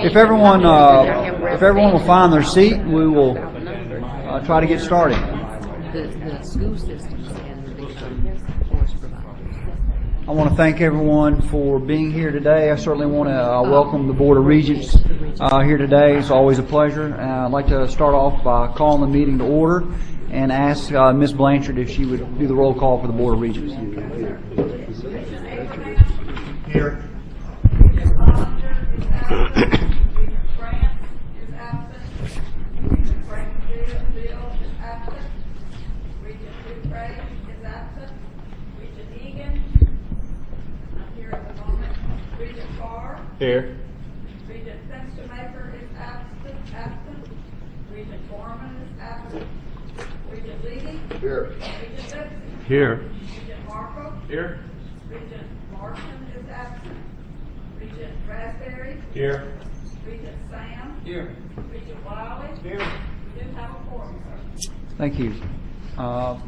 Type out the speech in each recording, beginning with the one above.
If everyone will find their seat, we will try to get started. The school systems and the course providers. I want to thank everyone for being here today. I certainly want to welcome the Board of Regents here today. It's always a pleasure. I'd like to start off by calling the meeting to order and ask Ms. Blanchard if she would do the roll call for the Board of Regents. Here. Here. Regent Fenstermaker is absent. Regent Foreman is absent. Regent Levy. Here. Regent Dixon. Here. Regent Markle. Here. Regent Martin is absent. Regent Raspberry. Here. Regent Sam. Here. Regent Wiley. Here. We do have a quorum, sir. Thank you.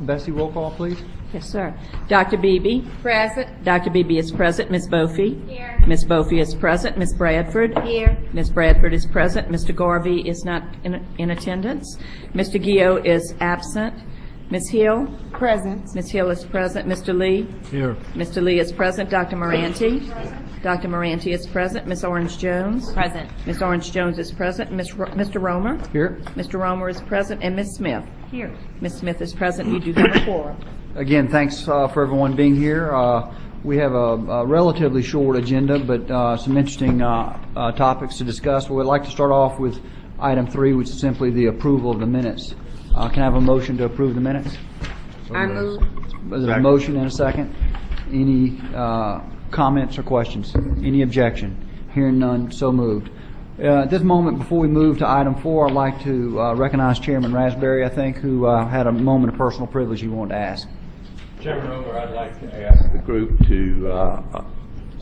Bessie, roll call, please. Yes, sir. Dr. Beebe. Present. Dr. Beebe is present. Ms. Bofi. Here. Ms. Bofi is present. Ms. Bradford. Here. Ms. Bradford is present. Mr. Garvey is not in attendance. Mr. Gio is absent. Ms. Hill. Present. Ms. Hill is present. Mr. Lee. Here. Mr. Lee is present. Dr. Moranti. Dr. Moranti is present. Ms. Orange Jones. Present. Ms. Orange Jones is present. Mr. Romer. Here. Mr. Romer is present. And Ms. Smith. Here. Ms. Smith is present. You do have a quorum. Again, thanks for everyone being here. We have a relatively short agenda, but some interesting topics to discuss. We'd like to start off with item 3, which is simply the approval of the minutes. Can I have a motion to approve the minutes? I move. There's a motion and a second. Any comments or questions? Any objection? Hearing none, so moved. At this moment, before we move to item 4, I'd like to recognize Chairman Raspberry, I think, who had a moment of personal privilege he wanted to ask. Chairman Romer, I'd like to ask the group to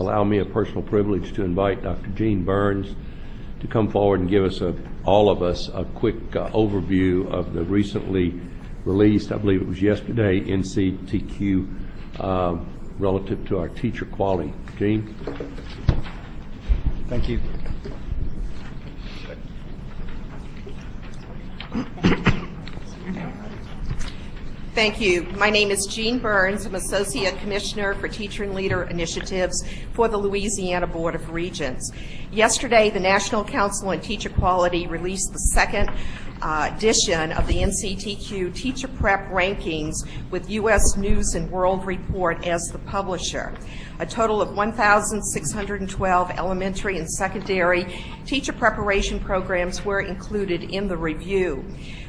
allow me a personal privilege to invite Dr. Gene Burns to come forward and give us, all of us, a quick overview of the recently released, I believe it was yesterday, NCTQ relative to our teacher quality. Gene? Thank you. Thank you. My name is Jean Burns. I'm Associate Commissioner for Teacher and Leader Initiatives for the Louisiana Board of Regents. Yesterday, the National Council on Teacher Quality released the second edition of the NCTQ Teacher Prep Rankings with U.S. News and World Report as the publisher. A total of 1,612 elementary and secondary teacher preparation programs were included in the review.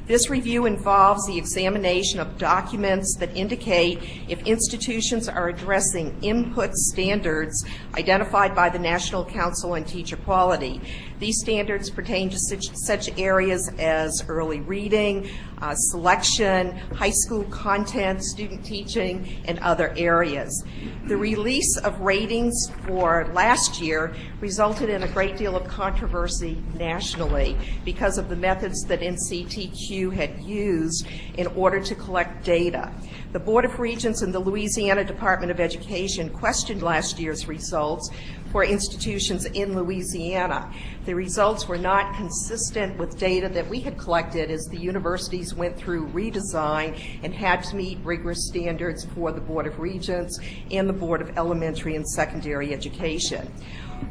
This review involves the examination of documents that indicate if institutions are addressing input standards identified by the National Council on Teacher Quality. These standards pertain to such areas as early reading, selection, high school content, student teaching, and other areas. The release of ratings for last year resulted in a great deal of controversy nationally because of the methods that NCTQ had used in order to collect data. The Board of Regents and the Louisiana Department of Education questioned last year's results for institutions in Louisiana. The results were not consistent with data that we had collected as the universities went through redesign and had to meet rigorous standards for the Board of Regents and the Board of Elementary and Secondary Education.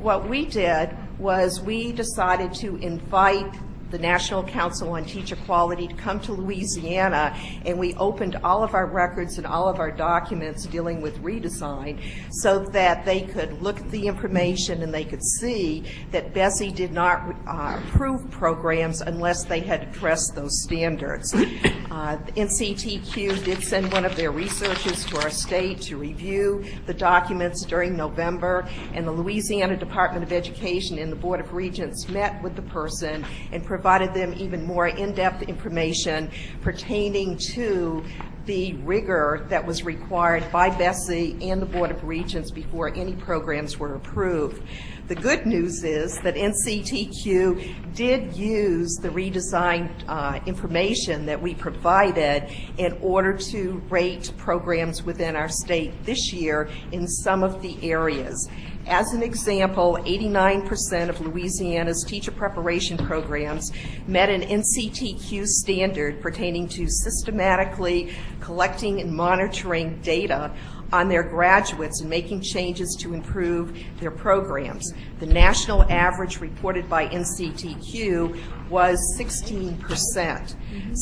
What we did was we decided to invite the National Council on Teacher Quality to come to Louisiana, and we opened all of our records and all of our documents dealing with redesign so that they could look at the information and they could see that BESE did not approve programs unless they had addressed those standards. NCTQ did send one of their researchers to our state to review the documents during November, and the Louisiana Department of Education and the Board of Regents met with the person and provided them even more in-depth information pertaining to the rigor that was required by BESE and the Board of Regents before any programs were approved. The good news is that NCTQ did use the redesigned information that we provided in order to rate programs within our state this year in some of the areas. As an example, 89% of Louisiana's teacher preparation programs met an NCTQ standard pertaining to systematically collecting and monitoring data on their graduates and making changes to improve their programs. The national average reported by NCTQ was 16%.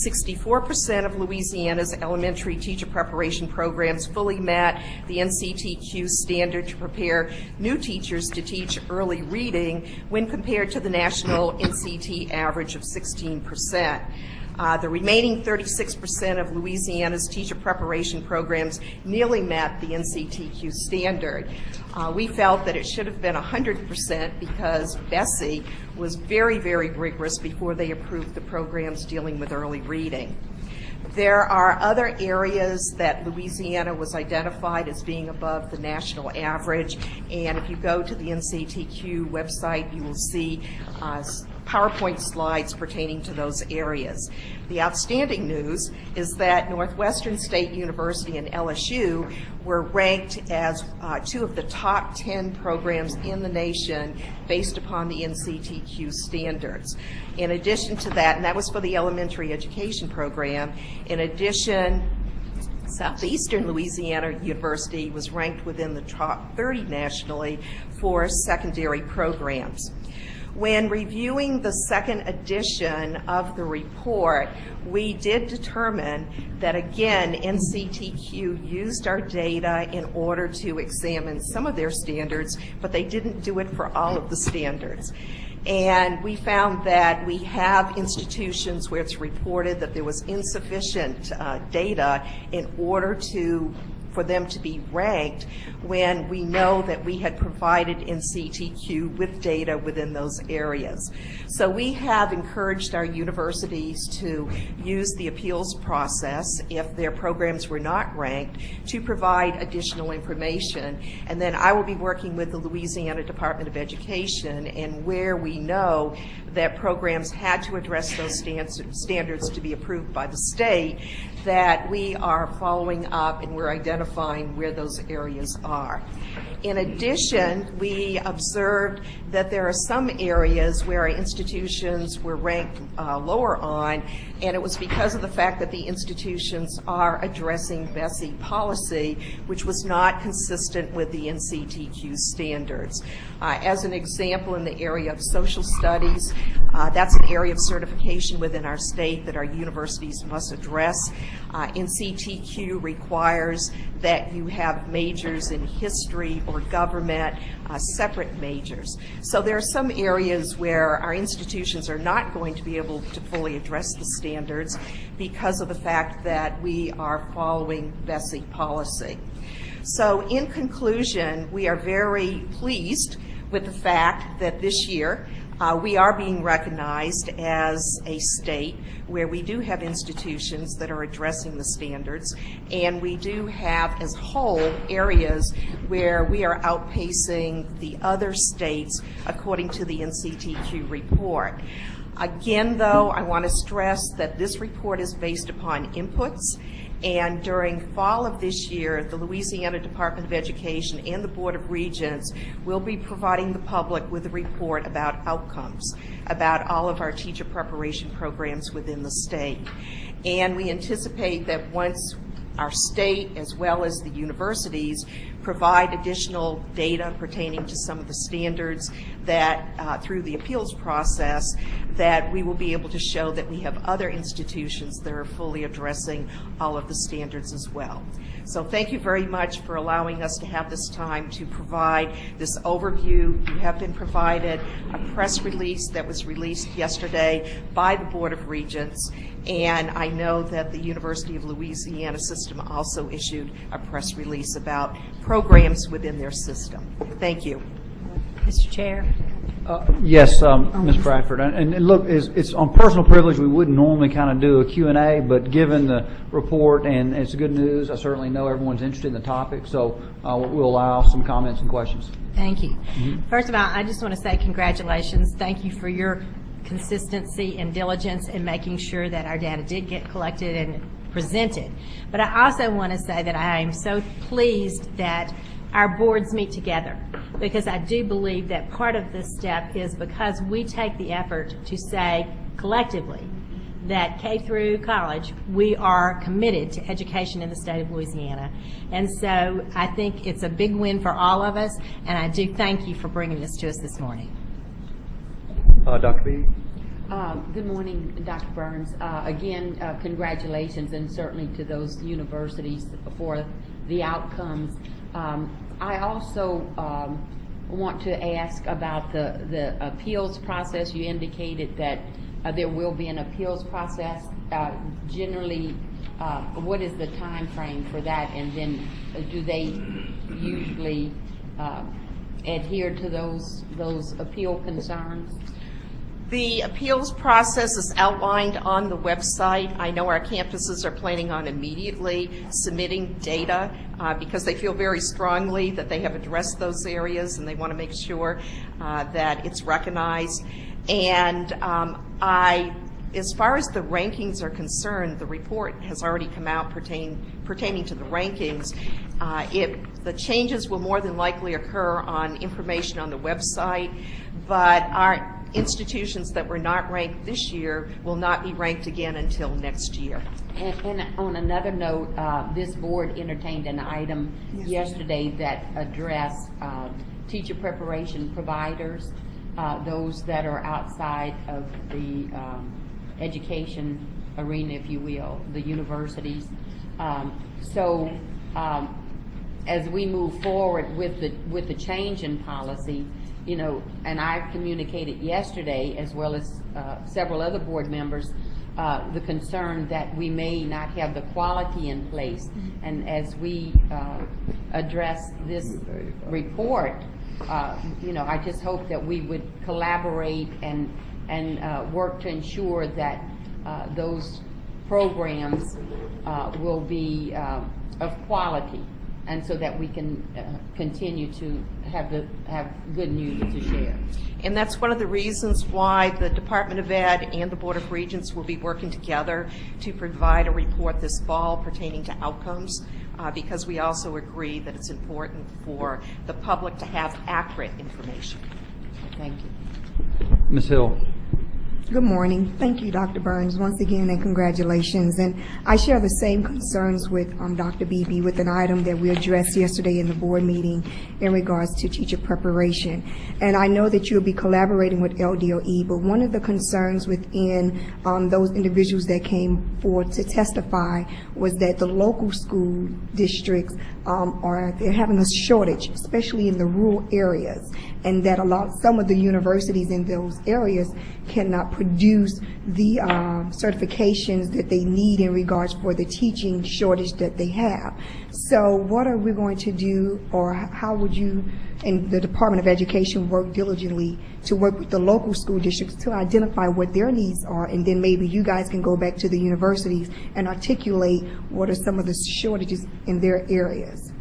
64% of Louisiana's elementary teacher preparation programs fully met the NCTQ standard to prepare new teachers to teach early reading when compared to the national NCT average of 16%. The remaining 36% of Louisiana's teacher preparation programs nearly met the NCTQ standard. We felt that it should have been 100% because BESE was very, very rigorous before they approved the programs dealing with early reading. There are other areas that Louisiana was identified as being above the national average, and if you go to the NCTQ website, you will see PowerPoint slides pertaining to those areas. The outstanding news is that Northwestern State University and LSU were ranked as two of the top 10 programs in the nation based upon the NCTQ standards. In addition to that, and that was for the elementary education program, in addition, Southeastern Louisiana University was ranked within the top 30 nationally for secondary programs. When reviewing the second edition of the report, we did determine that, again, NCTQ used our data in order to examine some of their standards, but they didn't do it for all of the standards. And we found that we have institutions where it's reported that there was insufficient data in order for them to be ranked when we know that we had provided NCTQ with data within those areas. So we have encouraged our universities to use the appeals process if their programs were not ranked to provide additional information. And then I will be working with the Louisiana Department of Education, and where we know that programs had to address those standards to be approved by the state, that we are following up and we're identifying where those areas are. In addition, we observed that there are some areas where our institutions were ranked lower on, and it was because of the fact that the institutions are addressing BESE policy, which was not consistent with the NCTQ standards. As an example, in the area of social studies, that's an area of certification within our state that our universities must address. NCTQ requires that you have majors in history or government, separate majors. So there are some areas where our institutions are not going to be able to fully address the standards because of the fact that we are following BESE policy. So in conclusion, we are very pleased with the fact that this year we are being recognized as a state where we do have institutions that are addressing the standards, and we do have as whole areas where we are outpacing the other states according to the NCTQ report. Again, though, I want to stress that this report is based upon inputs, and during fall of this year, the Louisiana Department of Education and the Board of Regents will be providing the public with a report about outcomes, about all of our teacher preparation programs within the state. And we anticipate that once our state, as well as the universities, provide additional data pertaining to some of the standards that through the appeals process, that we will be able to show that we have other institutions that are fully addressing all of the standards as well. So thank you very much for allowing us to have this time to provide this overview. You have been provided a press release that was released yesterday by the Board of Regents, and I know that the University of Louisiana system also issued a press release about programs within their system. Thank you. Mr. Chair. Yes, Ms. Bradford, and look, it's on personal privilege. We wouldn't normally kind of do a Q&A, but given the report and it's good news, I certainly know everyone's interested in the topic, so we'll allow some comments and questions. Thank you. First of all, I just want to say congratulations. Thank you for your consistency and diligence in making sure that our data did get collected and presented. But I also want to say that I am so pleased that our boards meet together, because I do believe that part of this step is because we take the effort to say collectively that K through college, we are committed to education in the state of Louisiana. And so I think it's a big win for all of us, and I do thank you for bringing this to us this morning. Dr. Beatty? Good morning, Dr. Burns. Again, congratulations, and certainly to those universities for the outcomes. I also want to ask about the appeals process. You indicated that there will be an appeals process. Generally, what is the time frame for that, and then do they usually adhere to those appeal concerns? The appeals process is outlined on the website. I know our campuses are planning on immediately submitting data because they feel very strongly that they have addressed those areas and they want to make sure that it's recognized. And as far as the rankings are concerned, the report has already come out pertaining to the rankings. The changes will more than likely occur on information on the website, but our institutions that were not ranked this year will not be ranked again until next year. And on another note, this board entertained an item yesterday that addressed teacher preparation providers, those that are outside of the education arena, if you will, the universities. As we move forward with the change in policy, you know, and I communicated yesterday, as well as several other board members, the concern that we may not have the quality in place. And as we address this report, you know, I just hope that we would collaborate and work to ensure that those programs will be of quality, and so that we can continue to have good news to share. And that's one of the reasons why the Department of Ed and the Board of Regents will be working together to provide a report this fall pertaining to outcomes, because we also agree that it's important for the public to have accurate information. Thank you. Ms. Hill? Good morning. Thank you, Dr. Burns, once again, and congratulations. And I share the same concerns with Dr. Beebe with an item that we addressed yesterday in the board meeting in regards to teacher preparation. And I know that you'll be collaborating with LDOE, but one of the concerns within those individuals that came forward to testify was that the local school districts they're having a shortage, especially in the rural areas, and that some of the universities in those areas cannot produce the certifications that they need in regards for the teaching shortage that they have. So what are we going to do, or how would you and the Department of Education work diligently to work with the local school districts to identify what their needs are, and then maybe you guys can go back to the universities and articulate what are some of the shortages in their areas?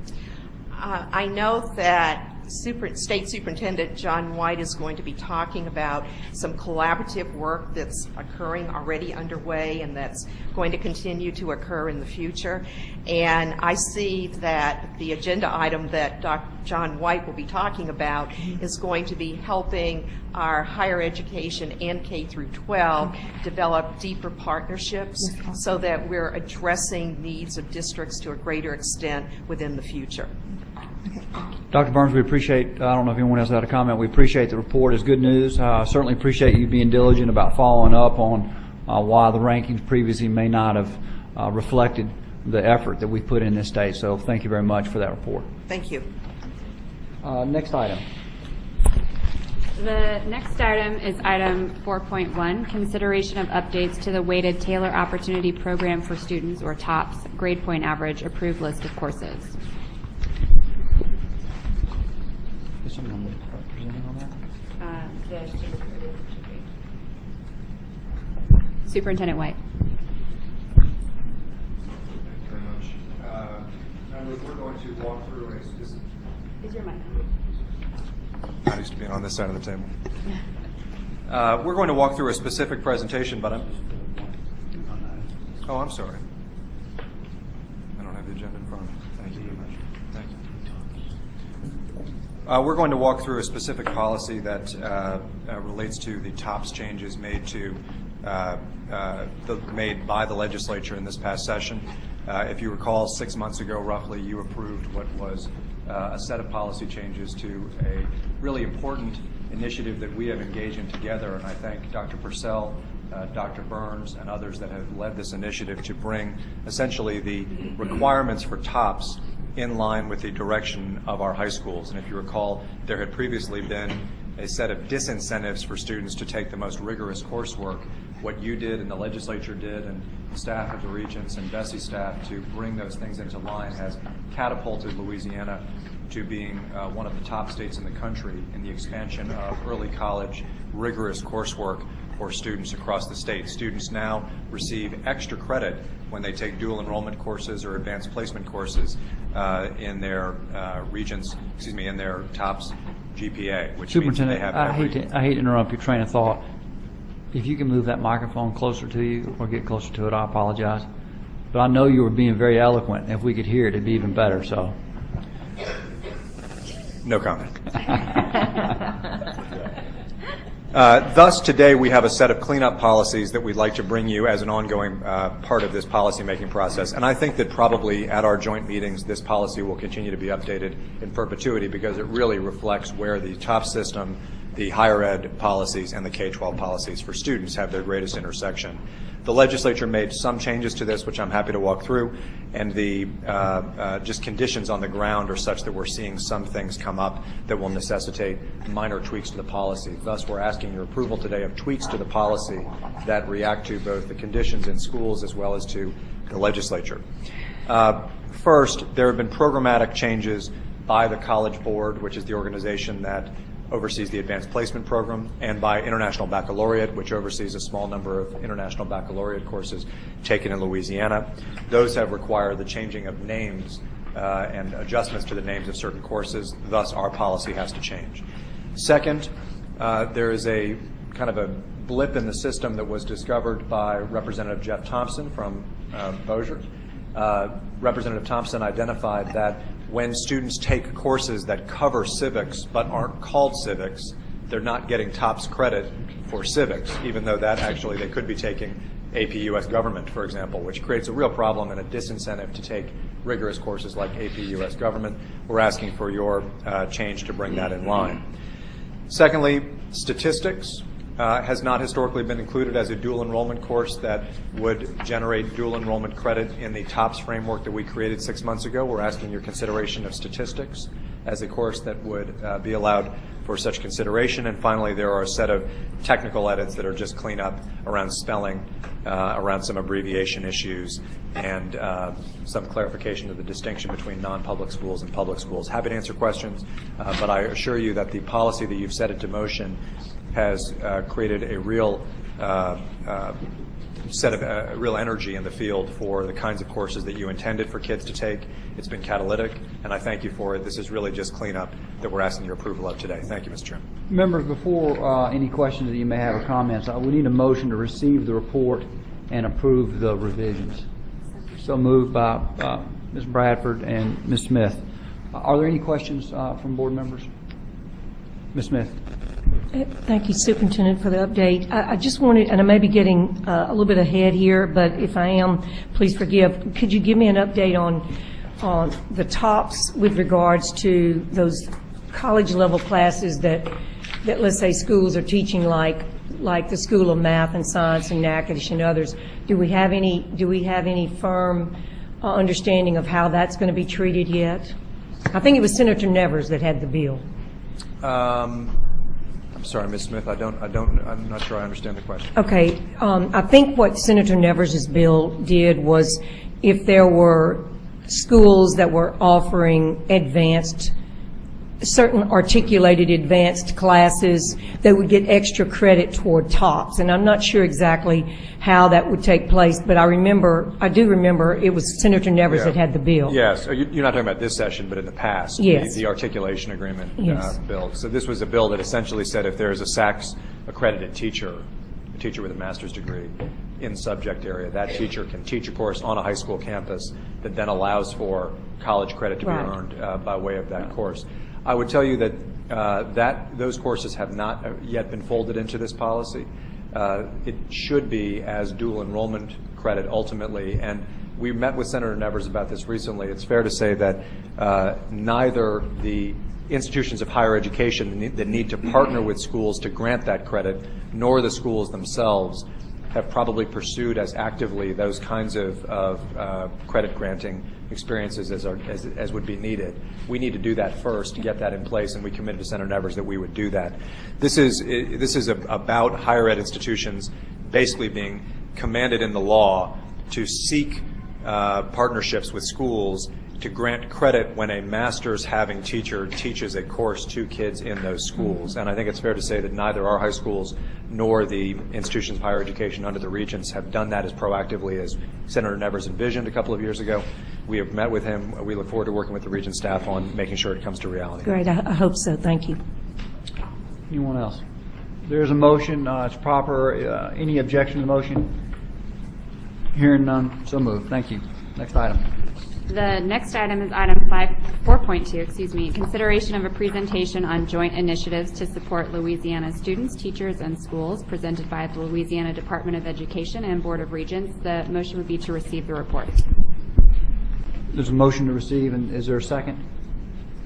I know that State Superintendent John White is going to be talking about some collaborative work that's occurring already underway and that's going to continue to occur in the future. And I see that the agenda item that Dr. John White will be talking about is going to be helping our higher education and K through 12 develop deeper partnerships so that we're addressing needs of districts to a greater extent within the future. Dr. Burns, we appreciate, I don't know if anyone else had a comment, we appreciate the report. It's good news. Certainly appreciate you being diligent about following up on why the rankings previously may not have reflected the effort that we put in this state. So thank you very much for that report. Thank you. Next item. The next item is item 4.1, consideration of updates to the weighted Taylor Opportunity Program for Students, or TOPS, grade point average approved list of courses. Is someone presenting on that? Superintendent White. Very much. Members, we're going to walk through a specific. Is your mic Not used to being on this side of the table. We're going to walk through a specific presentation, but I'm sorry. I don't have the agenda in front of me. Thank you very much. Thank you. We're going to walk through a specific policy that relates to the TOPS changes made by the legislature in this past session. If you recall, 6 months ago, roughly, you approved what was a set of policy changes to a really important initiative that we have engaged in together, and I thank Dr. Purcell, Dr. Burns, and others that have led this initiative to bring essentially the requirements for TOPS in line with the direction of our high schools. And if you recall, there had previously been a set of disincentives for students to take the most rigorous coursework. What you did and the legislature did and the staff of the Regents and BESE staff to bring those things into line has catapulted Louisiana to being one of the top states in the country in the expansion of early college rigorous coursework for students across the state. Students now receive extra credit when they take dual enrollment courses or advanced placement courses in their in their TOPS GPA, which means they have I hate to interrupt your train of thought. If you can move that microphone closer to you or get closer to it, I apologize. But I know you were being very eloquent. If we could hear it, it'd be even better. So, no comment. Thus, today we have a set of cleanup policies that we'd like to bring you as an ongoing part of this policymaking process. And I think that probably at our joint meetings, this policy will continue to be updated in perpetuity because it really reflects where the TOPS system, the higher ed policies, and the K-12 policies for students have their greatest intersection. The legislature made some changes to this, which I'm happy to walk through, and the just conditions on the ground are such that we're seeing some things come up that will necessitate minor tweaks to the policy. Thus, we're asking your approval today of tweaks to the policy that react to both the conditions in schools as well as to the legislature. First, there have been programmatic changes by the College Board, which is the organization that oversees the advanced placement program, and by International Baccalaureate, which oversees a small number of international baccalaureate courses taken in Louisiana. Those have required the changing of names and adjustments to the names of certain courses. Thus, our policy has to change. Second, there is a kind of a blip in the system that was discovered by Representative Jeff Thompson from Bossier. Representative Thompson identified that when students take courses that cover civics but aren't called civics, they're not getting TOPS credit for civics, even though that actually they could be taking AP US Government, for example, which creates a real problem and a disincentive to take rigorous courses like AP US Government. We're asking for your change to bring that in line. Secondly, statistics has not historically been included as a dual enrollment course that would generate dual enrollment credit in the TOPS framework that we created 6 months ago. We're asking your consideration of statistics as a course that would be allowed for such consideration. And finally, there are a set of technical edits that are just cleanup around spelling, around some abbreviation issues, and some clarification of the distinction between non-public schools and public schools. Happy to answer questions, but I assure you that the policy that you've set into motion has created a real set of real energy in the field for the kinds of courses that you intended for kids to take. It's been catalytic, and I thank you for it. This is really just cleanup that we're asking your approval of today. Thank you, Mr. Chairman. Members, before any questions that you may have or comments, we need a motion to receive the report and approve the revisions. So moved by Ms. Bradford and Ms. Smith. Are there any questions from board members? Ms. Smith. Thank you, Superintendent, for the update. I just wanted, and I may be getting a little bit ahead here, but if I am, please forgive. Could you give me an update on the TOPS with regards to those college-level classes that let's say schools are teaching, like the School of Math and Science and Natchitoches and others? Do we have any firm understanding of how that's going to be treated yet? I think it was Senator Nevers that had the bill. I'm sorry, Ms. Smith. I'm not sure I understand the question. Okay. I think what Senator Nevers' bill did was if there were schools that were offering advanced certain articulated advanced classes that would get extra credit toward TOPS. And I'm not sure exactly how that would take place, but I do remember it was Senator Nevers that had the bill. Yes. You're not talking about this session, but in the past. Yes. The articulation agreement Yes. bill. So this was a bill that essentially said if there is a SACS accredited teacher, a teacher with a master's degree in subject area, that teacher can teach a course on a high school campus that then allows for college credit to be Right. earned by way of that course. I would tell you that those courses have not yet been folded into this policy. It should be as dual enrollment credit ultimately, and we met with Senator Nevers about this recently. It's fair to say that neither the institutions of higher education that need to partner with schools to grant that credit, nor the schools themselves have probably pursued as actively those kinds of credit granting experiences as would be needed. We need to do that first to get that in place, and we committed to Senator Nevers that we would do that. This is about higher ed institutions basically being commanded in the law to seek partnerships with schools to grant credit when a master's having teacher teaches a course to kids in those schools. And I think it's fair to say that neither our high schools nor the institutions of higher education under the Regents have done that as proactively as Senator Nevers envisioned a couple of years ago. We have met with him. We look forward to working with the Regent staff on making sure it comes to reality. Great. I hope so. Thank you. Anyone else? There's a motion. It's proper. Any objection to the motion? Hearing none, so moved. Thank you. Next item. The next item is item 4.2, consideration of a presentation on joint initiatives to support Louisiana students, teachers, and schools presented by the Louisiana Department of Education and Board of Regents. The motion would be to receive the report. There's a motion to receive, and is there a second?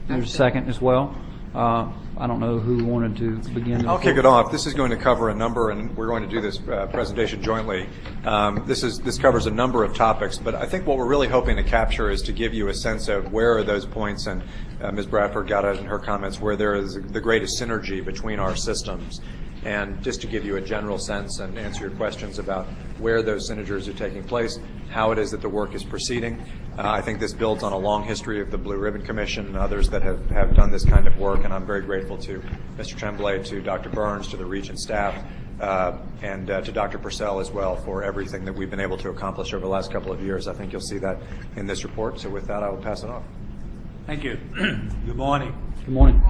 There's a second as well. I don't know who wanted to begin. I'll kick it off. This is going to cover a number, and we're going to do this presentation jointly. This covers a number of topics, but I think what we're really hoping to capture is to give you a sense of where are those points, and Ms. Bradford got it in her comments, where there is the greatest synergy between our systems. And just to give you a general sense and answer your questions about where those synergies are taking place, how it is that the work is proceeding. I think this builds on a long history of the Blue Ribbon Commission and others that have done this kind of work, and I'm very grateful to Mr. Tremblay, to Dr. Burns, to the Regent staff, and to Dr. Purcell as well for everything that we've been able to accomplish over the last couple of years. I think you'll see that in this report. So with that, I will pass it off. Thank you. Good morning. Good morning.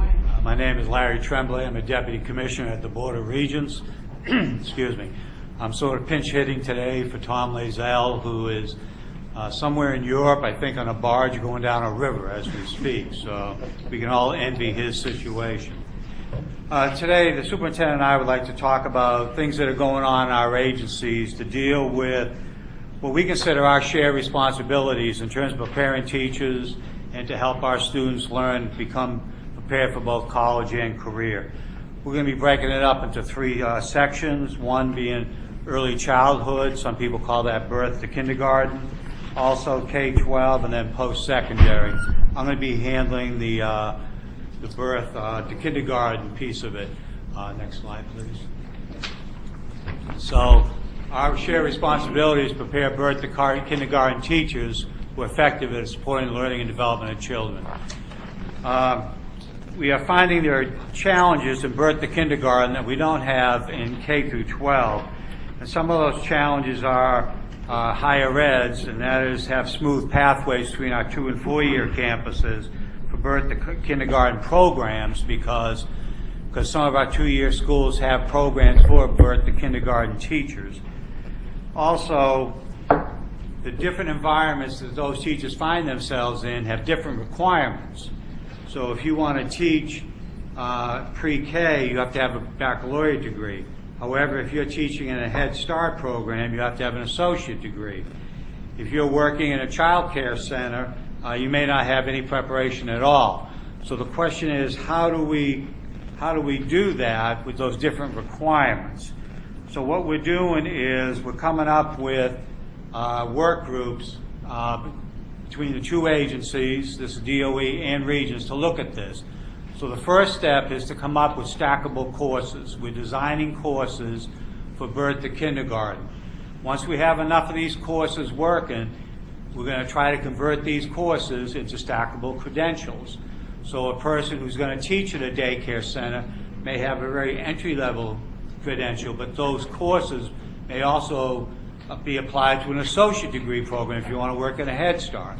My name is Larry Tremblay. I'm a Deputy Commissioner at the Board of Regents. Excuse me. I'm sort of pinch hitting today for Tom Lazell, who is somewhere in Europe, I think on a barge going down a river as we speak. So we can all envy his situation. Today, the superintendent and I would like to talk about things that are going on in our agencies to deal with what we consider our shared responsibilities in terms of preparing teachers and to help our students learn, become prepared for both college and career. We're going to be breaking it up into three sections, one being early childhood, some people call that birth to kindergarten, also K-12, and then post-secondary. I'm going to be handling the birth to kindergarten piece of it. Next slide, please. So our shared responsibility is to prepare birth to kindergarten teachers who are effective at supporting the learning and development of children. We are finding there are challenges in birth to kindergarten that we don't have in K through 12. And some of those challenges are higher eds, and that is have smooth pathways between our 2- and 4-year campuses for birth to kindergarten programs because some of our 2-year schools have programs for birth to kindergarten teachers. Also, the different environments that those teachers find themselves in have different requirements. So if you want to teach pre-K, you have to have a baccalaureate degree. However, if you're teaching in a Head Start program, you have to have an associate degree. If you're working in a child care center, you may not have any preparation at all. So the question is, how do we do that with those different requirements? So what we're doing is we're coming up with work groups between the two agencies, this is DOE and Regents, to look at this. So the first step is to come up with stackable courses. We're designing courses for birth to kindergarten. Once we have enough of these courses working, we're going to try to convert these courses into stackable credentials. So a person who's going to teach at a daycare center may have a very entry-level credential, but those courses may also be applied to an associate degree program if you want to work at a Head Start.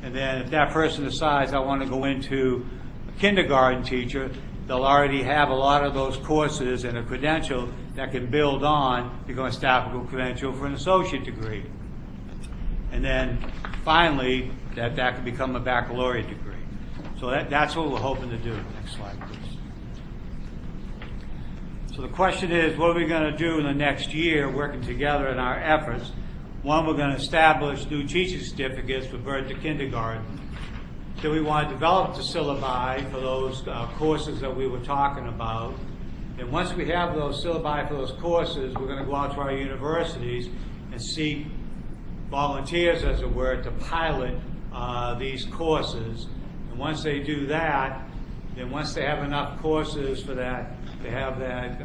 And then if that person decides, I want to go into a kindergarten teacher, they'll already have a lot of those courses and a credential that can build on, become a staffable credential for an associate degree. And then finally, that can become a baccalaureate degree. So that's what we're hoping to do. Next slide, please. So the question is, what are we going to do in the next year, working together in our efforts? One, we're going to establish new teaching certificates for birth to kindergarten. Then we want to develop the syllabi for those courses that we were talking about. And once we have those syllabi for those courses, we're going to go out to our universities and seek volunteers, as it were, to pilot these courses. And once they do that, then once they have enough courses for that, to have that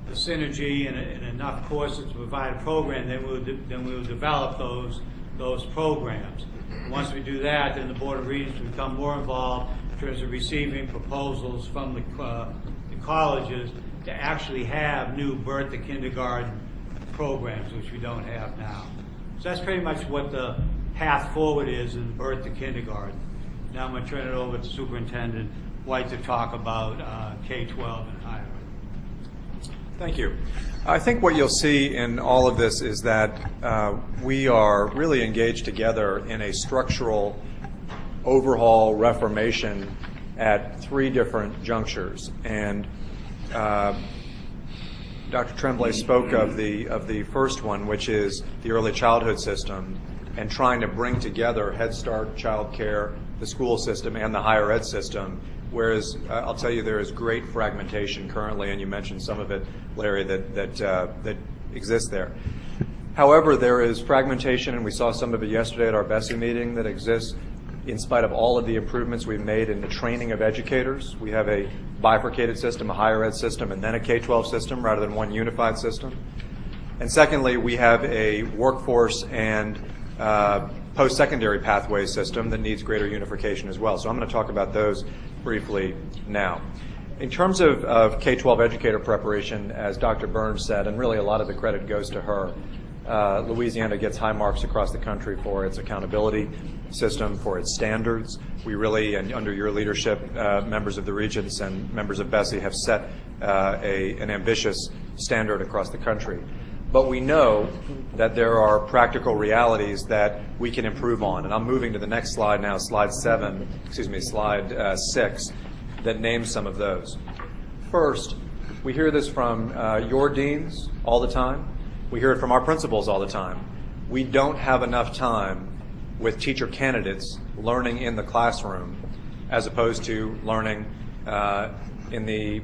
the synergy and enough courses to provide a program, then we'll develop those programs. And once we do that, then the Board of Regents will become more involved in terms of receiving proposals from the colleges to actually have new birth to kindergarten programs, which we don't have now. So that's pretty much what the path forward is in birth to kindergarten. Now I'm going to turn it over to Superintendent White to talk about K-12 and higher ed. Thank you. I think what you'll see in all of this is that we are really engaged together in a structural overhaul reformation at three different junctures. And Dr. Tremblay spoke of the first one, which is the early childhood system, and trying to bring together Head Start, child care, the school system, and the higher ed system. Whereas I'll tell you, there is great fragmentation currently, and you mentioned some of it, Larry, that exists there. However, there is fragmentation, and we saw some of it yesterday at our BESE meeting, that exists in spite of all of the improvements we've made in the training of educators. We have a bifurcated system, a higher ed system, and then a K-12 system rather than one unified system. And secondly, we have a workforce and post-secondary pathway system that needs greater unification as well. So I'm going to talk about those briefly now. In terms of K-12 educator preparation, as Dr. Burns said, and really a lot of the credit goes to her, Louisiana gets high marks across the country for its accountability system, for its standards. We really, and under your leadership, members of the Regents and members of BESE have set an ambitious standard across the country. But we know that there are practical realities that we can improve on. And I'm moving to the next slide now, slide 6, that names some of those. First, we hear this from your deans all the time. We hear it from our principals all the time. We don't have enough time with teacher candidates learning in the classroom as opposed to learning in the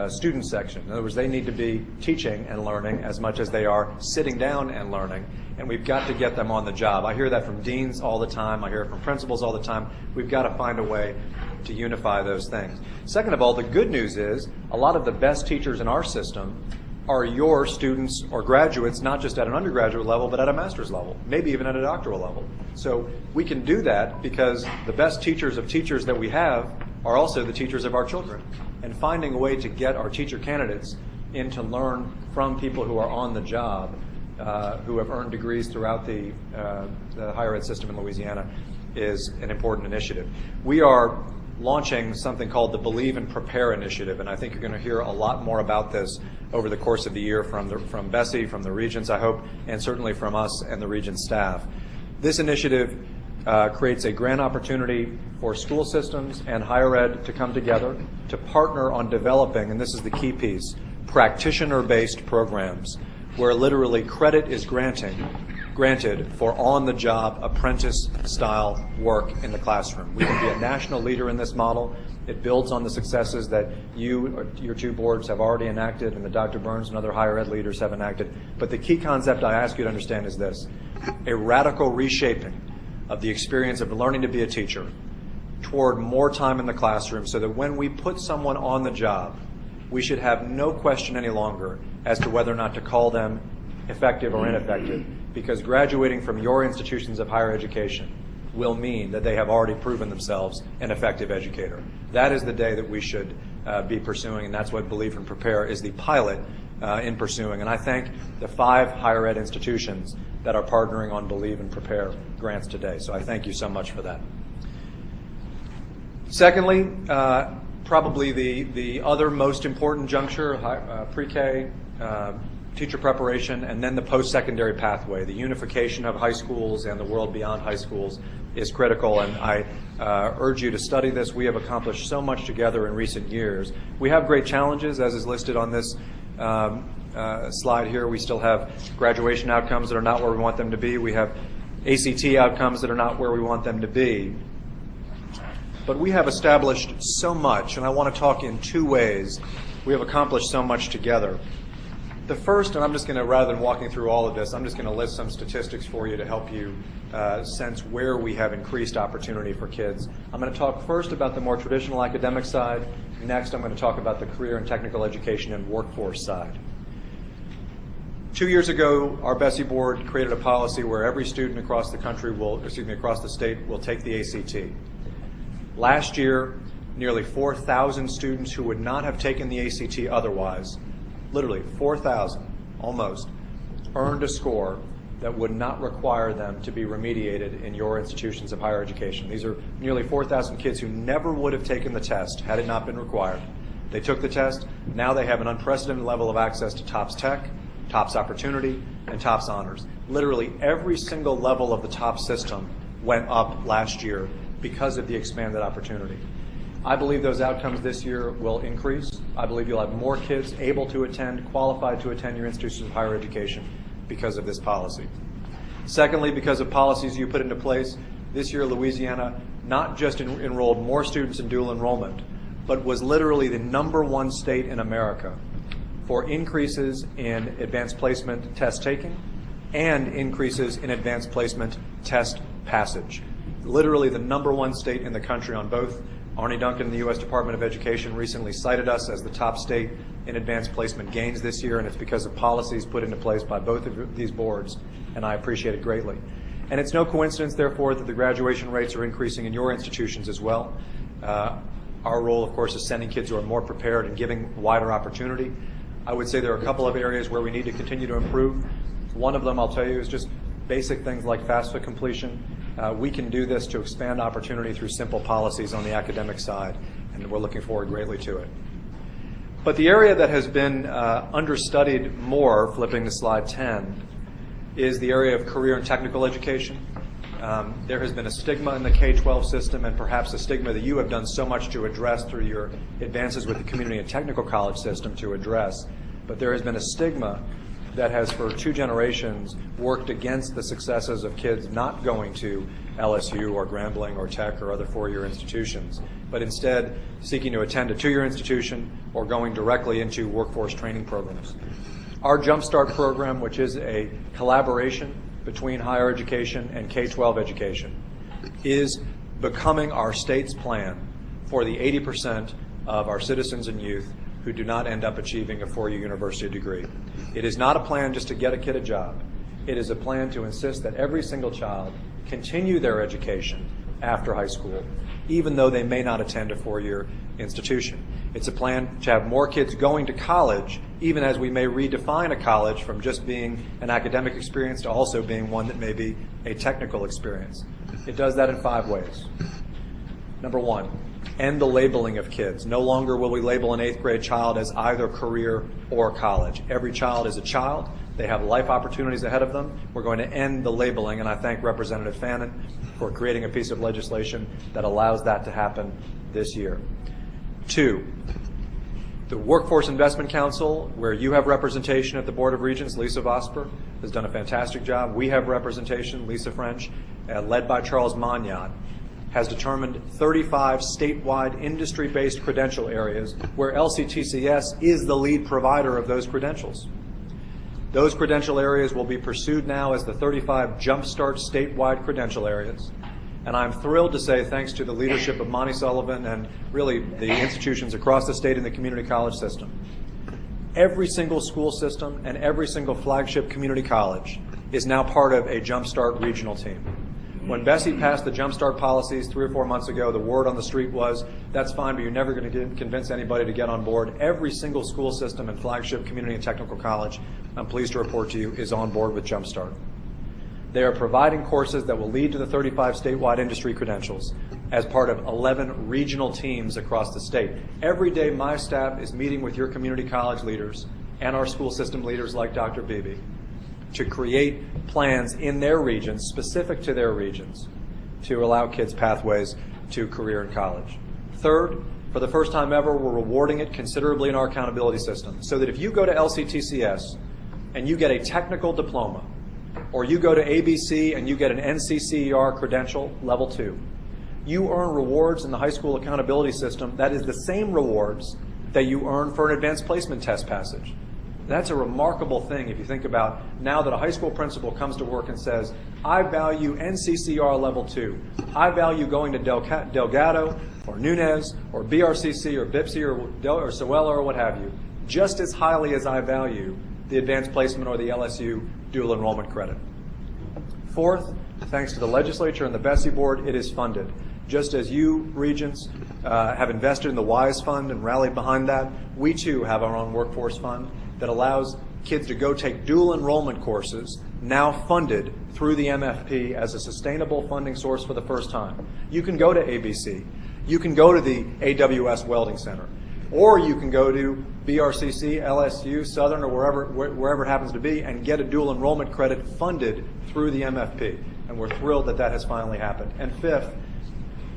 student section. In other words, they need to be teaching and learning as much as they are sitting down and learning, and we've got to get them on the job. I hear that from deans all the time. I hear it from principals all the time. We've got to find a way to unify those things. Second of all, the good news is a lot of the best teachers in our system are your students or graduates, not just at an undergraduate level, but at a master's level, maybe even at a doctoral level. So we can do that because the best teachers of teachers that we have are also the teachers of our children. And finding a way to get our teacher candidates in to learn from people who are on the job, who have earned degrees throughout the higher ed system in Louisiana, is an important initiative. We are launching something called the Believe and Prepare initiative, and I think you're going to hear a lot more about this over the course of the year from BESE, from the Regents, I hope, and certainly from us and the Regent staff. This initiative creates a grant opportunity for school systems and higher ed to come together to partner on developing, and this is the key piece, practitioner-based programs where literally credit is granted for on-the-job apprentice-style work in the classroom. We can be a national leader in this model. It builds on the successes that your two boards have already enacted and that Dr. Burns and other higher ed leaders have enacted. But the key concept I ask you to understand is this: a radical reshaping of the experience of learning to be a teacher toward more time in the classroom so that when we put someone on the job, we should have no question any longer as to whether or not to call them effective or ineffective, because graduating from your institutions of higher education will mean that they have already proven themselves an effective educator. That is the day that we should be pursuing, and that's what Believe and Prepare is the pilot in pursuing. And I thank the 5 higher ed institutions that are partnering on Believe and Prepare grants today. So I thank you so much for that. Secondly, probably the other most important juncture, pre-K, teacher preparation, and then the post-secondary pathway. The unification of high schools and the world beyond high schools is critical, and I urge you to study this. We have accomplished so much together in recent years. We have great challenges, as is listed on this slide here. We still have graduation outcomes that are not where we want them to be. We have ACT outcomes that are not where we want them to be. But we have established so much, and I want to talk in 2 ways. We have accomplished so much together. The first, and I'm just going to, rather than walking through all of this, I'm just going to list some statistics for you to help you sense where we have increased opportunity for kids. I'm going to talk first about the more traditional academic side. Next, I'm going to talk about the career and technical education and workforce side. 2 years ago, our BESE board created a policy where every student across the country across the state will take the ACT. Last year, nearly 4,000 students who would not have taken the ACT otherwise, literally 4,000 almost, earned a score that would not require them to be remediated in your institutions of higher education. These are nearly 4,000 kids who never would have taken the test had it not been required. They took the test. Now they have an unprecedented level of access to TOPS Tech, TOPS Opportunity, and TOPS Honors. Literally every single level of the TOPS system went up last year because of the expanded opportunity. I believe those outcomes this year will increase. I believe you'll have more kids able to attend, qualified to attend your institutions of higher education because of this policy. Secondly, because of policies you put into place, this year Louisiana not just enrolled more students in dual enrollment, but was literally the #1 state in America for increases in advanced placement test taking and increases in advanced placement test passage. Literally the #1 state in the country on both. Arnie Duncan in the U.S. Department of Education recently cited us as the top state in advanced placement gains this year, and it's because of policies put into place by both of these boards, and I appreciate it greatly. And it's no coincidence, therefore, that the graduation rates are increasing in your institutions as well. Our role, of course, is sending kids who are more prepared and giving wider opportunity. I would say there are a couple of areas where we need to continue to improve. One of them, I'll tell you, is just basic things like FAFSA completion. We can do this to expand opportunity through simple policies on the academic side, and we're looking forward greatly to it. But the area that has been understudied more, flipping to slide 10, is the area of career and technical education. There has been a stigma in the K-12 system, and perhaps a stigma that you have done so much to address through your advances with the community and technical college system to address. But there has been a stigma that has for 2 generations worked against the successes of kids not going to LSU or Grambling or Tech or other 4-year institutions, but instead seeking to attend a 2-year institution or going directly into workforce training programs. Our Jumpstart program, which is a collaboration between higher education and K-12 education, is becoming our state's plan for the 80% of our citizens and youth who do not end up achieving a 4-year university degree. It is not a plan just to get a kid a job. It is a plan to insist that every single child continue their education after high school, even though they may not attend a 4-year institution. It's a plan to have more kids going to college, even as we may redefine a college from just being an academic experience to also being one that may be a technical experience. It does that in 5 ways. Number 1, end the labeling of kids. No longer will we label an 8th grade child as either career or college. Every child is a child. They have life opportunities ahead of them. We're going to end the labeling, and I thank Representative Fannin for creating a piece of legislation that allows that to happen this year. 2, the Workforce Investment Council, where you have representation at the Board of Regents, Lisa Vosper, has done a fantastic job. We have representation, Lisa French, led by Charles Magnat, has determined 35 statewide industry-based credential areas where LCTCS is the lead provider of those credentials. Those credential areas will be pursued now as the 35 Jumpstart statewide credential areas. And I'm thrilled to say, thanks to the leadership of Monty Sullivan and really the institutions across the state and the community college system, every single school system and every single flagship community college is now part of a Jumpstart regional team. When BESE passed the Jump Start policies 3 or 4 months ago, the word on the street was, that's fine, but you're never going to convince anybody to get on board. Every single school system and flagship community and technical college, I'm pleased to report to you, is on board with Jump Start. They are providing courses that will lead to the 35 statewide industry credentials as part of 11 regional teams across the state. Every day, my staff is meeting with your community college leaders and our school system leaders like Dr. Beebe to create plans in their regions, specific to their regions, to allow kids pathways to career in college. Third, for the first time ever, we're rewarding it considerably in our accountability system, so that if you go to LCTCS and you get a technical diploma, or you go to ABC and you get an NCCER credential, level 2, you earn rewards in the high school accountability system that is the same rewards that you earn for an advanced placement test passage. That's a remarkable thing if you think about now that a high school principal comes to work and says, I value NCCR level 2. I value going to Delgado or Nunez or BRCC or BIPSI or Sewella or what have you, just as highly as I value the advanced placement or the LSU dual enrollment credit. Fourth, thanks to the legislature and the BESE board, it is funded. Just as you, Regents, have invested in the WISE Fund and rallied behind that, we too have our own workforce fund that allows kids to go take dual enrollment courses, now funded through the MFP as a sustainable funding source for the first time. You can go to ABC, you can go to the AWS Welding Center, or you can go to BRCC, LSU, Southern, or wherever it happens to be, and get a dual enrollment credit funded through the MFP. And we're thrilled that that has finally happened. And fifth,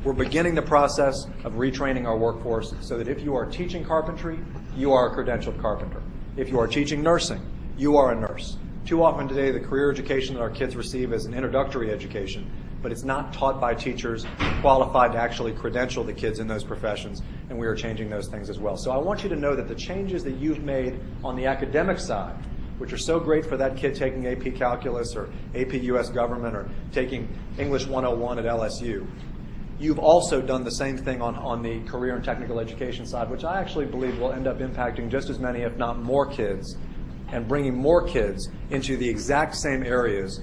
we're beginning the process of retraining our workforce so that if you are teaching carpentry, you are a credentialed carpenter. If you are teaching nursing, you are a nurse. Too often today, the career education that our kids receive is an introductory education, but it's not taught by teachers qualified to actually credential the kids in those professions, and we are changing those things as well. So I want you to know that the changes that you've made on the academic side, which are so great for that kid taking AP Calculus or AP US Government or taking English 101 at LSU, you've also done the same thing on the career and technical education side, which I actually believe will end up impacting just as many, if not more kids, and bringing more kids into the exact same areas,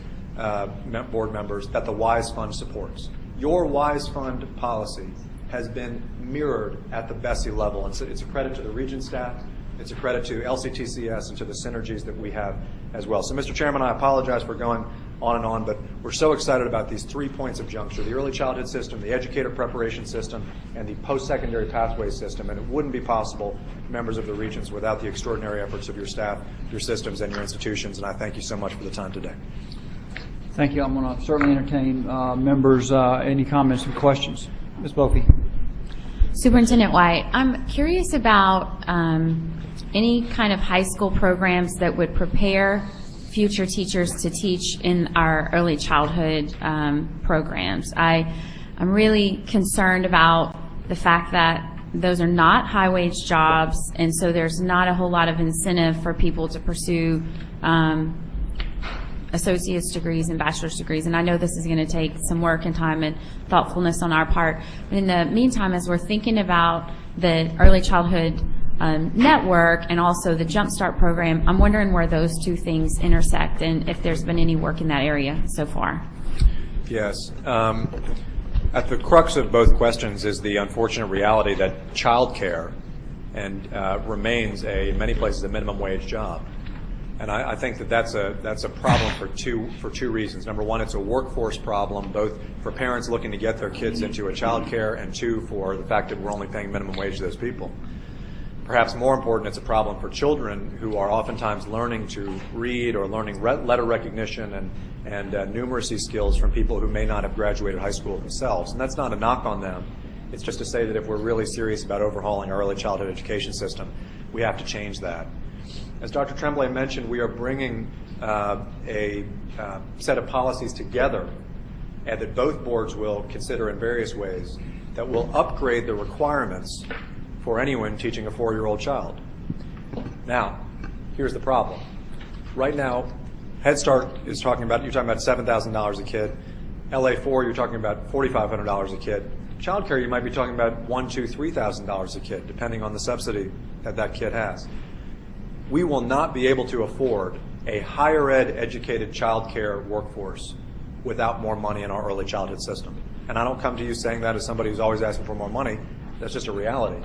board members, that the WISE Fund supports. Your WISE Fund policy has been mirrored at the BESE level, and so it's a credit to the Regent staff, it's a credit to LCTCS and to the synergies that we have as well. So, Mr. Chairman, I apologize for going on and on, but we're so excited about these 3 points of juncture, the early childhood system, the educator preparation system, and the post-secondary pathway system. And it wouldn't be possible, members of the Regents, without the extraordinary efforts of your staff, your systems, and your institutions. And I thank you so much for the time today. Thank you. I'm going to certainly entertain members' any comments and questions. Ms. Bofi. Superintendent White, I'm curious about any kind of high school programs that would prepare future teachers to teach in our early childhood programs. I'm really concerned about the fact that those are not high-wage jobs, and so there's not a whole lot of incentive for people to pursue associate's degrees and bachelor's degrees. And I know this is going to take some work and time and thoughtfulness on our part. But in the meantime, as we're thinking about the early childhood network and also the Jump Start program, I'm wondering where those two things intersect and if there's been any work in that area so far. Yes. At the crux of both questions is the unfortunate reality that childcare remains in many places a minimum wage job. And I think that's a problem for two reasons. Number one, it's a workforce problem, both for parents looking to get their kids into a childcare, and two, for the fact that we're only paying minimum wage to those people. Perhaps more important, it's a problem for children who are oftentimes learning to read or learning letter recognition and numeracy skills from people who may not have graduated high school themselves. And that's not a knock on them. It's just to say that if we're really serious about overhauling our early childhood education system, we have to change that. As Dr. Tremblay mentioned, we are bringing a set of policies together and that both boards will consider in various ways that will upgrade the requirements for anyone teaching a 4-year-old child. Now, here's the problem. Right now, Head Start is talking about $7,000 a kid. LA4, you're talking about $4,500 a kid. Childcare, you might be talking about $1,000, $2,000, $3,000 a kid, depending on the subsidy that kid has. We will not be able to afford a higher ed educated childcare workforce without more money in our early childhood system. And I don't come to you saying that as somebody who's always asking for more money. That's just a reality.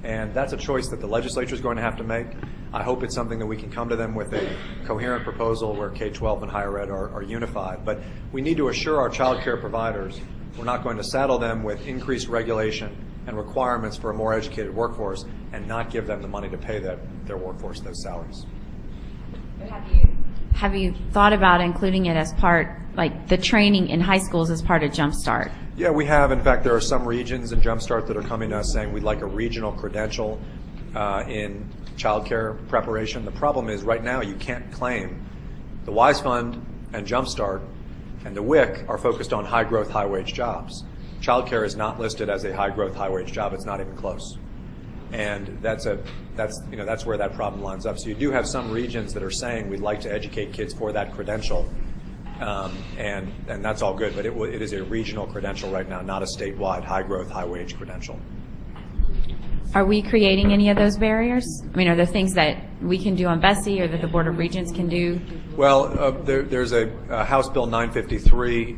And that's a choice that the legislature is going to have to make. I hope it's something that we can come to them with a coherent proposal where K-12 and higher ed are unified. But we need to assure our child care providers we're not going to saddle them with increased regulation and requirements for a more educated workforce and not give them the money to pay their workforce those salaries. Have you thought about including it as part, like the training in high schools as part of Jumpstart? Yeah, we have. In fact, there are some regions in Jumpstart that are coming to us saying we'd like a regional credential in child care preparation. The problem is right now you can't claim the WISE Fund and Jumpstart and the WIC are focused on high growth, high wage jobs. Child care is not listed as a high growth, high wage job. It's not even close. And that's where that problem lines up. So you do have some regions that are saying we'd like to educate kids for that credential, and that's all good. But it is a regional credential right now, not a statewide high growth, high wage credential. Are we creating any of those barriers? I mean, are there things that we can do on BESE or that the Board of Regents can do? Well, there's a House Bill 953,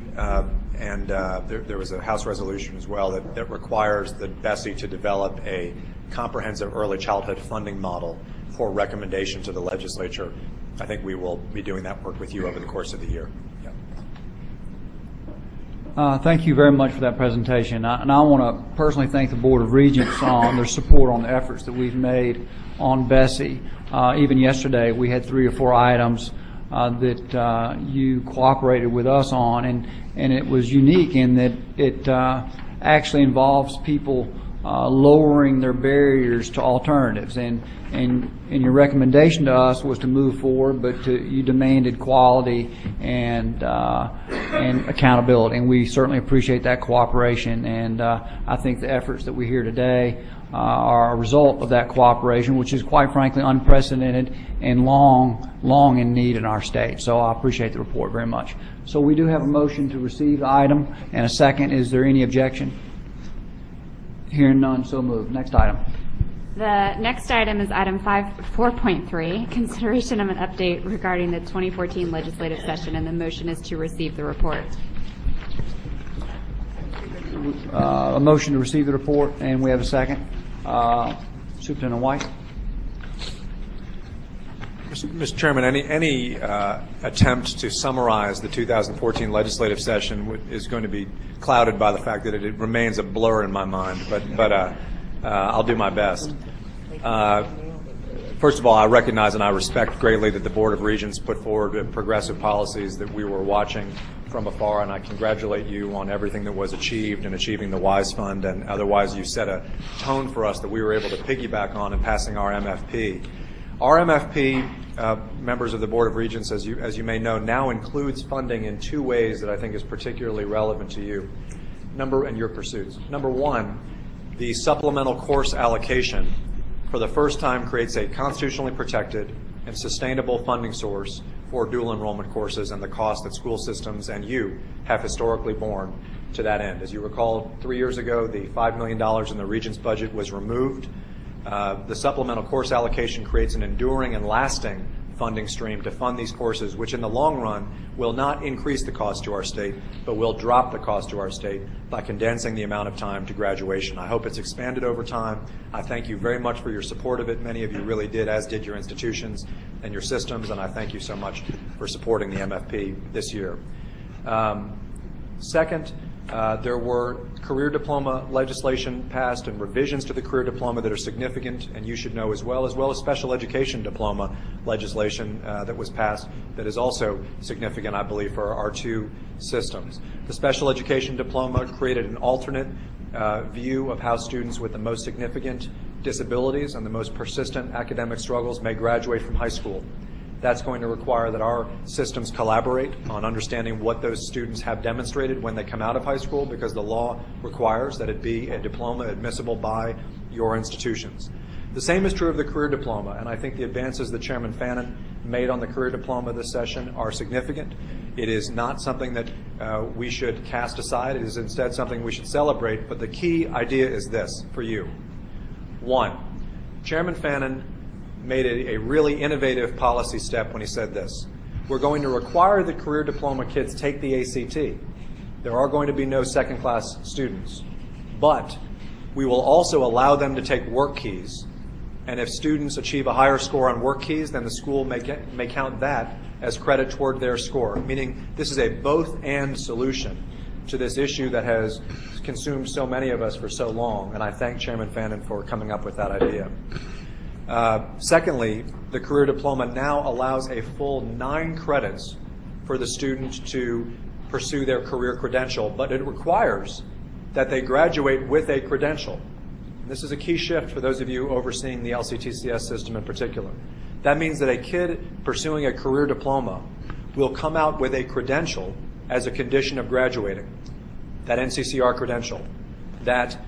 and there was a House resolution as well that requires the BESE to develop a comprehensive early childhood funding model for recommendation to the legislature. I think we will be doing that work with you over the course of the year. Thank you very much for that presentation. And I want to personally thank the Board of Regents on their support on the efforts that we've made on BESE. Even yesterday, we had 3 or 4 items that you cooperated with us on, and it was unique in that it actually involves people lowering their barriers to alternatives. And your recommendation to us was to move forward, but you demanded quality and accountability. And we certainly appreciate that cooperation. And I think the efforts that we hear today are a result of that cooperation, which is quite frankly unprecedented and long in need in our state. So I appreciate the report very much. So we do have a motion to receive the item and a second. Is there any objection? Hearing none, so moved. Next item. The next item is item 4.3, consideration of an update regarding the 2014 legislative session, and the motion is to receive the report. A motion to receive the report, and we have a second. Superintendent White. Mr. Chairman, any attempt to summarize the 2014 legislative session is going to be clouded by the fact that it remains a blur in my mind, but I'll do my best. First of all, I recognize and I respect greatly that the Board of Regents put forward progressive policies that we were watching from afar, and I congratulate you on everything that was achieved in achieving the WISE Fund, and otherwise you set a tone for us that we were able to piggyback on in passing our MFP. Our MFP, members of the Board of Regents, as you may know, now includes funding in 2 ways that I think is particularly relevant to you and your pursuits. Number 1, the supplemental course allocation for the first time creates a constitutionally protected and sustainable funding source for dual enrollment courses and the cost that school systems and you have historically borne to that end. As you recall, 3 years ago, the $5 million in the Regents budget was removed. The supplemental course allocation creates an enduring and lasting funding stream to fund these courses, which in the long run will not increase the cost to our state, but will drop the cost to our state by condensing the amount of time to graduation. I hope it's expanded over time. I thank you very much for your support of it. Many of you really did, as did your institutions and your systems, and I thank you so much for supporting the MFP this year. Second, there were career diploma legislation passed and revisions to the career diploma that are significant, and you should know as well as special education diploma legislation that was passed that is also significant, I believe, for our 2 systems. The special education diploma created an alternate view of how students with the most significant disabilities and the most persistent academic struggles may graduate from high school. That's going to require that our systems collaborate on understanding what those students have demonstrated when they come out of high school, because the law requires that it be a diploma admissible by your institutions. The same is true of the career diploma, and I think the advances that Chairman Fannin made on the career diploma this session are significant. It is not something that we should cast aside. It is instead something we should celebrate, but the key idea is this for you. 1, Chairman Fannin made a really innovative policy step when he said this. We're going to require the career diploma kids take the ACT. There are going to be no second-class students. But we will also allow them to take work keys. And if students achieve a higher score on work keys, then the school may count that as credit toward their score, meaning this is a both-and solution to this issue that has consumed so many of us for so long. And I thank Chairman Fannin for coming up with that idea. Secondly, the career diploma now allows a full 9 credits for the student to pursue their career credential, but it requires that they graduate with a credential. This is a key shift for those of you overseeing the LCTCS system in particular. That means that a kid pursuing a career diploma will come out with a credential as a condition of graduating. That NCCR credential, that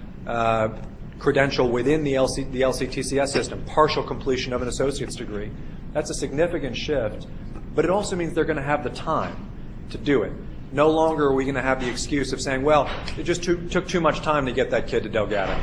credential within the LCTCS system, partial completion of an associate's degree. That's a significant shift, but it also means they're going to have the time to do it. No longer are we going to have the excuse of saying, well, it just took too much time to get that kid to Delgado.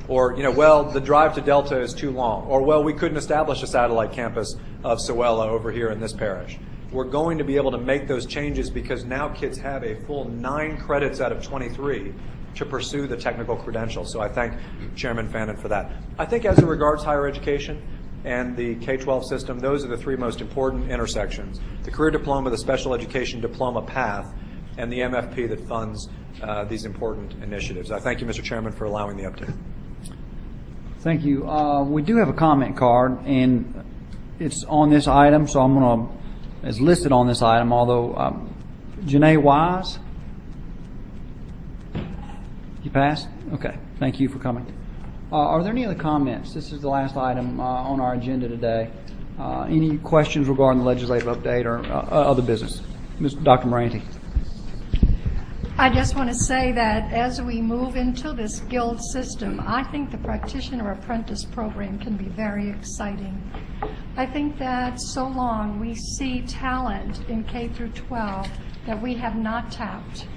Or, well, the drive to Delta is too long. Or, well, we couldn't establish a satellite campus of Sewella over here in this parish. We're going to be able to make those changes because now kids have a full 9 credits out of 23 to pursue the technical credential. So I thank Chairman Fannin for that. I think as it regards higher education and the K-12 system, those are the 3 most important intersections. The career diploma, the special education diploma path, and the MFP that funds these important initiatives. I thank you, Mr. Chairman, for allowing the update. Thank you. We do have a comment card, and it's on this item, so I'm going to, it's listed on this item, although Janae Wise, you passed? Okay. Thank you for coming. Are there any other comments? This is the last item on our agenda today. Any questions regarding the legislative update or other business? Dr. Moranti. I just want to say that as we move into this guild system, I think the practitioner apprentice program can be very exciting. I think that so long we see talent in K through 12 that we have not tapped.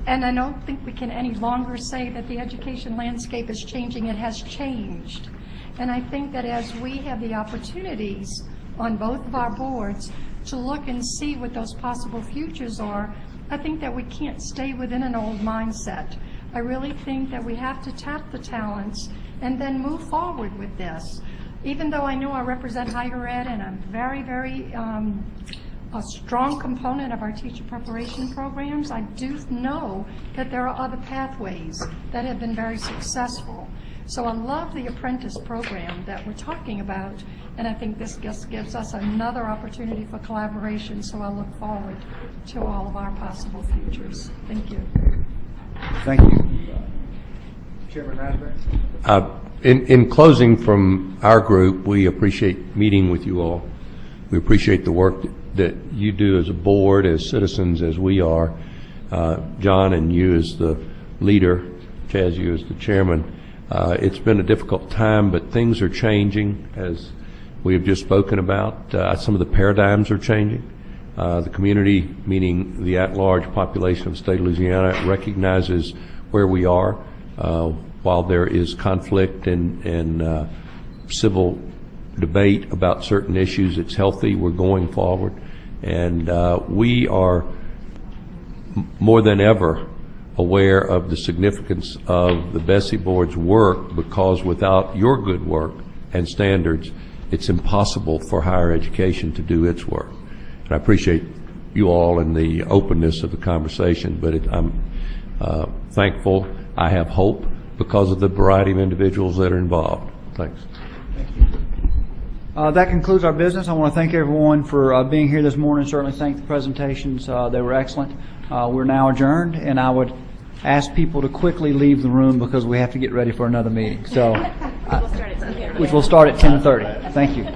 And I don't think we can any longer say that the education landscape is changing. It has changed. And I think that as we have the opportunities on both of our boards to look and see what those possible futures are, I think that we can't stay within an old mindset. I really think that we have to tap the talents and then move forward with this. Even though I know I represent higher ed and I'm very, very a strong component of our teacher preparation programs, I do know that there are other pathways that have been very successful. So I love the apprentice program that we're talking about, and I think this just gives us another opportunity for collaboration, so I look forward to all of our possible futures. Thank you. Thank you. Chairman Raspberry? In closing from our group, we appreciate meeting with you all. We appreciate the work that you do as a board, as citizens, as we are. John and you as the leader, Chaz, you as the chairman. It's been a difficult time, but things are changing, as we have just spoken about. Some of the paradigms are changing. The community, meaning the at-large population of the state of Louisiana, recognizes where we are. While there is conflict and civil debate about certain issues, it's healthy. We're going forward. And we are more than ever aware of the significance of the BESE board's work, because without your good work and standards, it's impossible for higher education to do its work. And I appreciate you all and the openness of the conversation, but I'm thankful. I have hope because of the variety of individuals that are involved. Thanks. Thank you. That concludes our business. I want to thank everyone for being here this morning. Certainly thank the presentations. They were excellent. We're now adjourned, and I would ask people to quickly leave the room because we have to get ready for another meeting. So, which will start at 10:30. Thank you.